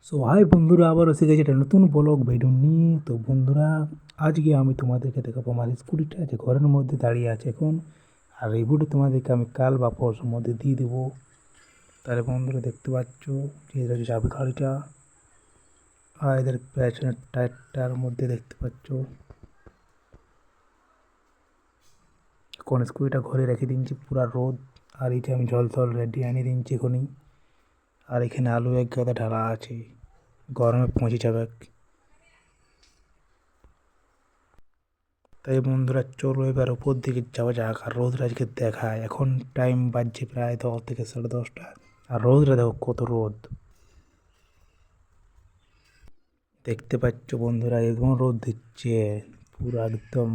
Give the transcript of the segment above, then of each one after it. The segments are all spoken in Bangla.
সো হাই বন্ধুরা, আবার এসে গেছে একটা নতুন ব্লগ ভিডিও নিয়ে। তো বন্ধুরা, আজকে আমি তোমাদেরকে দেখাবো আমার স্কুটিটা যে ঘরের মধ্যে দাঁড়িয়ে আছে এখন। আর এই ভিডিও তোমাদেরকে আমি কাল বা পরশুর মধ্যে দিয়ে দেবো। তাহলে বন্ধুরা দেখতে পাচ্ছ যে এটা হচ্ছে চাবি গাড়িটা, আর এদের পেছনের টায়ারটার মধ্যে দেখতে পাচ্ছ। কোন স্কুটিটা ঘরে রেখে দিচ্ছি পুরা রোদ, আর এইটা আমি জল টল রেডি আনিয়ে দিচ্ছি এখনই। আর এখানে আলু এক গাদা ঢালা আছে, গরমে পৌঁছে যাবে। তাই বন্ধুরা চলো এবার উপর দিকে যাওয়া যাক। আর রোদটা আজকে দেখায়, এখন টাইম বাজছে প্রায় 10 থেকে 10:30। আর রোদটা দেখো কত রোদ, দেখতে পাচ্ছ বন্ধুরা একদম রোদ দিচ্ছে, পুরো একদম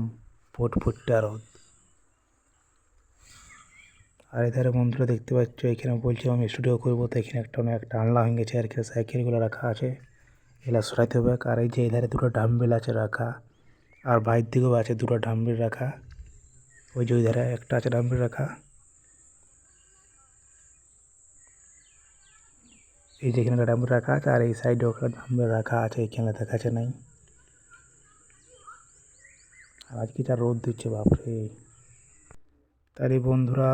ফুটফুটটা রোদ। আর এধারে বন্ধুরা দেখতে পাচ্ছ এখানে বলছি আমি স্টুডিও করবো, তো এখানে একটা আনলা হয়ে গেছে আর কি, সাইকেলগুলো রাখা আছে, এগুলা সরাইতে হবে। আর এই যে এধারে দুটো ডাম্বেল আছে রাখা, আর বাইর দিকেও আছে দুটো ডাম্বেল রাখা, ওই যে ওই ধারে একটা আছে ডাম্বেল রাখা। এই যেখানে একটা ডাম্বেল রাখা আছে, আর এই সাইডেও একটা ডাম্বেল রাখা আছে, এখানে দেখাচ্ছে নাই। আর আজকে যা রোদ দিচ্ছে বাপরে। তাহলে বন্ধুরা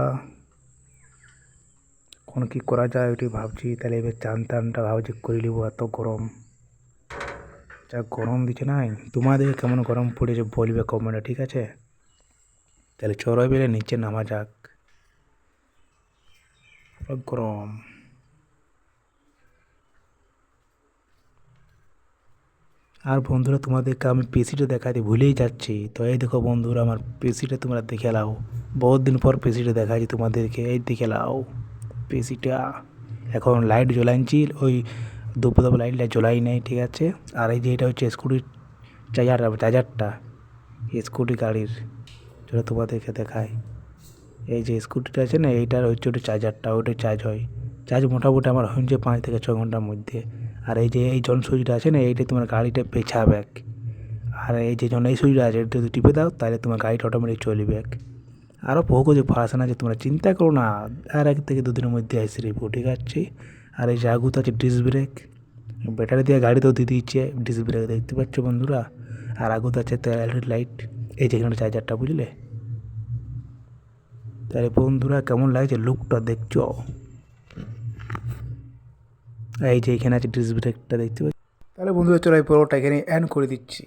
কোন কী করা যায় ওইটি ভাবছি। তাহলে এবার চান টানটা ভাবছি করে নেবো, এত গরম, যা গরম দিচ্ছে নাই। তোমাদের কেমন গরম পড়েছে বলবে কমেন্টে, ঠিক আছে? তাহলে চলো এবারে নিচে নামা যাক, পুরো গরম। আর বন্ধুরা তোমাদেরকে আমি পিসিটা দেখাতে ভুলেই যাচ্ছি। তো এই দেখো বন্ধুরা আমার পিসিটা তোমরা দেখে নাও, বহুত দিন পর পিসিটা দেখাচ্ছি তোমাদেরকে, এই দেখে নাও পিসিটা। এখন লাইট জ্বলাইছি, ওই দুপুরবেলা লাইটটা জ্বলাই নেই, ঠিক আছে? আর এই যে এটা হচ্ছে স্কুটির চার্জারটা, স্কুটি গাড়ির, যেটা তোমাদেরকে দেখায়। এই যে স্কুটিটা আছে না, এইটার হচ্ছে ওটা চার্জারটা, ওটা চার্জ হয়। চার্জ মোটামুটি আমার হচ্ছে 5 থেকে 6 ঘন্টার মধ্যে। আর এই যে এই জন সুইচটা আছে না, এইটা তোমার গাড়িটা পেছাবে। আর এই যে জন এই সুইচটা আছে, এটা যদি টিপে দাও তাহলে তোমার গাড়িটা অটোমেটিক চলবে। আরও বহু কিছু ফাংশন আছে, তোমরা চিন্তা করো না, আর 1 থেকে 2 দিনের মধ্যে এসে রিপো, ঠিক আছে? আর এই যে আগুত আছে ডিস্ক ব্রেক, ব্যাটারি দিয়ে গাড়িতেও দিয়ে দিচ্ছে ডিস্ক ব্রেক, দেখতে পাচ্ছ বন্ধুরা। আর আগুত আছে তেল লাইট, এই যেখানে চার্জারটা, বুঝলে? তাহলে বন্ধুরা কেমন লাগছে লুকটা দেখছো? এই যে এখানে আছে ডিস্ক ব্রেকটা, দেখতে পাচ্ছ? তাহলে বন্ধুরা চলো এই পরোটা এখানে অ্যাড করে দিচ্ছি।